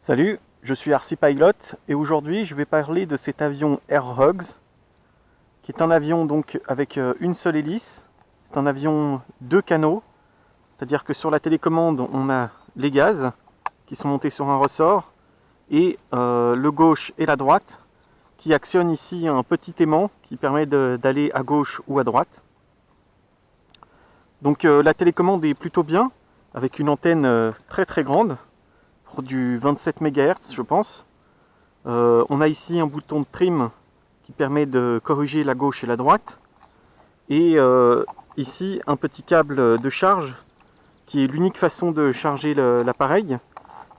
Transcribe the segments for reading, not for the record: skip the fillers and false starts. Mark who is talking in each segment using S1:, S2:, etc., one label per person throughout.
S1: Salut, je suis RC Pilot et aujourd'hui je vais parler de cet avion Air Hogs qui est un avion donc avec une seule hélice. C'est un avion 2 canaux, c'est-à-dire que sur la télécommande on a les gaz qui sont montés sur un ressort et le gauche et la droite qui actionnent ici un petit aimant qui permet d'aller à gauche ou à droite. Donc la télécommande est plutôt bien avec une antenne très grande du 27 MHz je pense. On a ici un bouton de trim qui permet de corriger la gauche et la droite. Et ici un petit câble de charge qui est l'unique façon de charger l'appareil.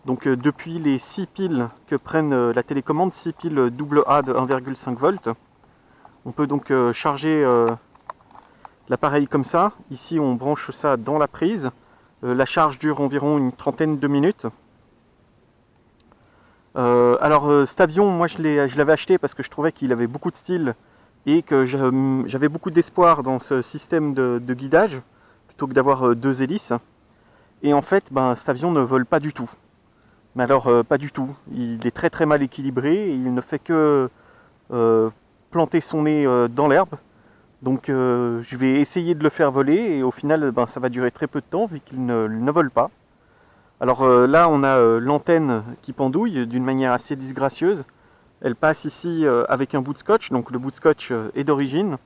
S1: Donc depuis les 6 piles que prennent la télécommande, 6 piles AA de 1,5 volts, on peut donc charger l'appareil comme ça. Ici on branche ça dans la prise. La charge dure environ une trentaine de minutes. Cet avion, moi je l'avais acheté parce que je trouvais qu'il avait beaucoup de style et que j'avais beaucoup d'espoir dans ce système de guidage plutôt que d'avoir deux hélices. Et en fait, cet avion ne vole pas du tout. Mais alors, pas du tout. Il est très mal équilibré et il ne fait que planter son nez dans l'herbe. Donc je vais essayer de le faire voler et au final, ça va durer très peu de temps vu qu'il ne vole pas. Alors là, on a l'antenne qui pendouille d'une manière assez disgracieuse. Elle passe ici avec un bout de scotch, donc le bout de scotch est d'origine.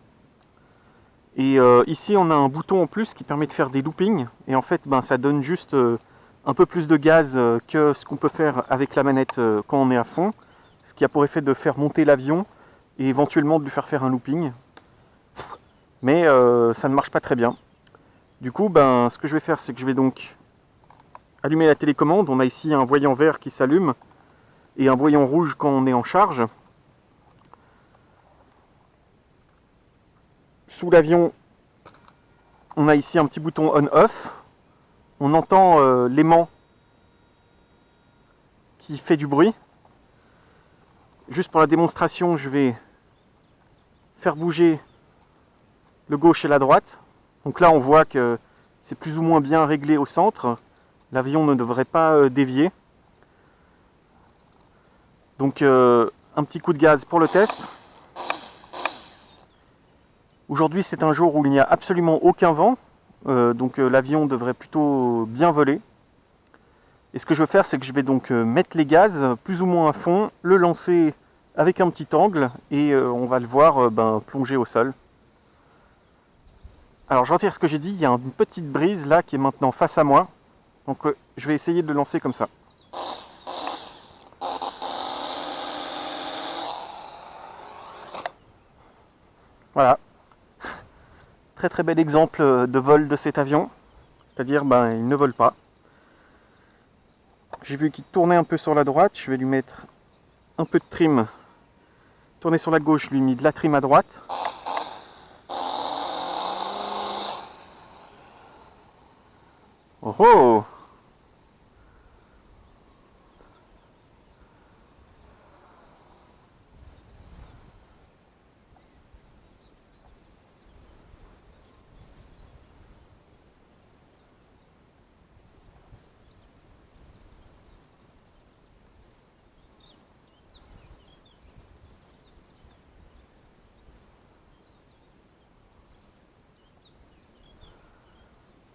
S1: Et ici, on a un bouton en plus qui permet de faire des loopings. Et en fait, ça donne juste un peu plus de gaz que ce qu'on peut faire avec la manette quand on est à fond. Ce qui a pour effet de faire monter l'avion et éventuellement de lui faire un looping. Mais ça ne marche pas très bien. Du coup, ce que je vais faire, c'est que je vais donc allumer la télécommande. On a ici un voyant vert qui s'allume et un voyant rouge quand on est en charge. Sous l'avion, on a ici un petit bouton on-off. On entend l'aimant qui fait du bruit. Juste pour la démonstration, je vais faire bouger le gauche et la droite. Donc là, on voit que c'est plus ou moins bien réglé au centre. L'avion ne devrait pas dévier. Donc un petit coup de gaz pour le test. Aujourd'hui c'est un jour où il n'y a absolument aucun vent. Donc l'avion devrait plutôt bien voler. Et ce que je vais faire, c'est que je vais donc mettre les gaz plus ou moins à fond, le lancer avec un petit angle et on va le voir plonger au sol. Alors je retire ce que j'ai dit, il y a une petite brise là qui est maintenant face à moi. Donc je vais essayer de le lancer comme ça. Voilà. Très bel exemple de vol de cet avion. C'est-à-dire, il ne vole pas. J'ai vu qu'il tournait un peu sur la droite, je vais lui mettre un peu de trim. Tourner sur la gauche, je lui ai mis de la trim à droite. Oh oh!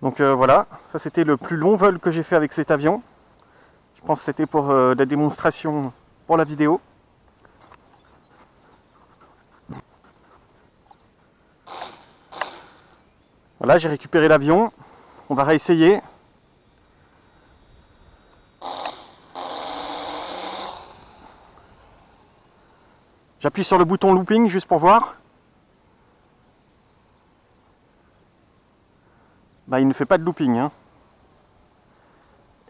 S1: Donc voilà, ça c'était le plus long vol que j'ai fait avec cet avion. Je pense que c'était pour la démonstration pour la vidéo. Voilà, j'ai récupéré l'avion. On va réessayer. J'appuie sur le bouton looping juste pour voir. Il ne fait pas de looping. Hein.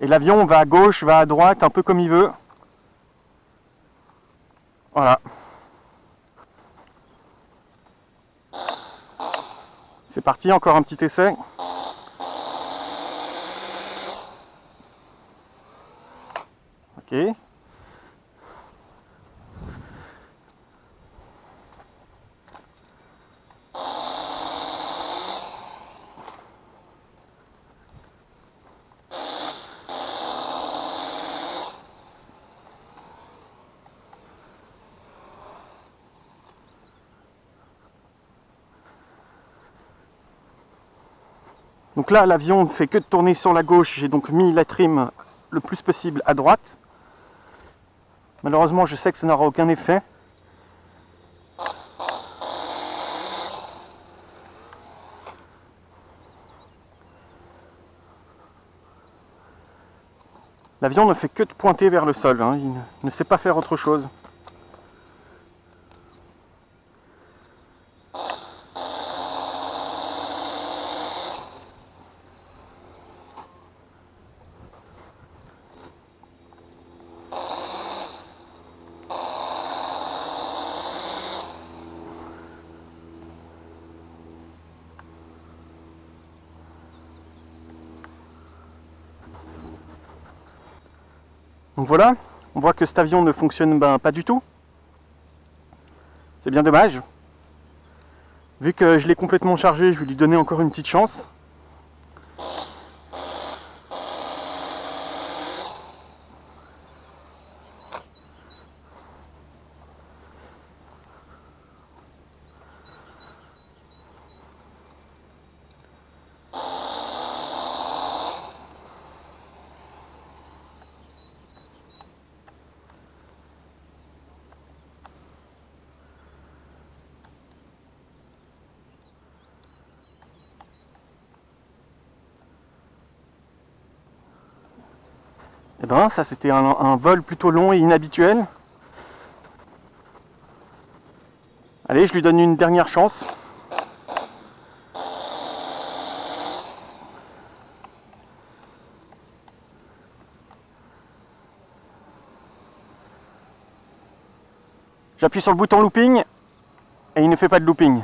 S1: Et l'avion va à gauche, va à droite, un peu comme il veut. Voilà. C'est parti, encore un petit essai. Ok. Donc là, l'avion ne fait que de tourner sur la gauche. J'ai donc mis la trim le plus possible à droite. Malheureusement, je sais que ça n'aura aucun effet. L'avion ne fait que de pointer vers le sol, hein. Il ne sait pas faire autre chose. Donc voilà, on voit que cet avion ne fonctionne pas du tout. C'est bien dommage. Vu que je l'ai complètement chargé, je vais lui donner encore une petite chance. Et ben ça c'était un vol plutôt long et inhabituel. Allez, je lui donne une dernière chance. J'appuie sur le bouton looping et il ne fait pas de looping.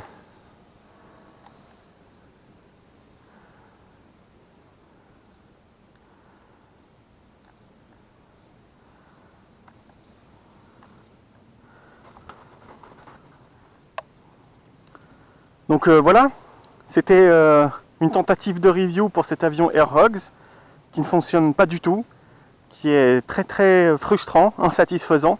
S1: Donc voilà, c'était une tentative de review pour cet avion Air Hogs qui ne fonctionne pas du tout, qui est très frustrant, insatisfaisant.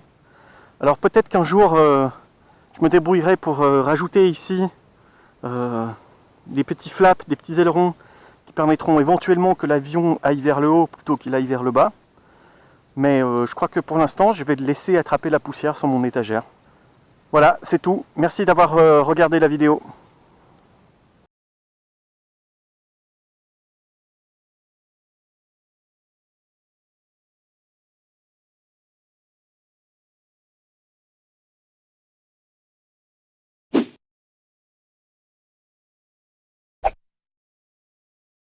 S1: Alors peut-être qu'un jour je me débrouillerai pour rajouter ici des petits flaps, des petits ailerons qui permettront éventuellement que l'avion aille vers le haut plutôt qu'il aille vers le bas. Mais je crois que pour l'instant je vais le laisser attraper la poussière sur mon étagère. Voilà, c'est tout. Merci d'avoir regardé la vidéo.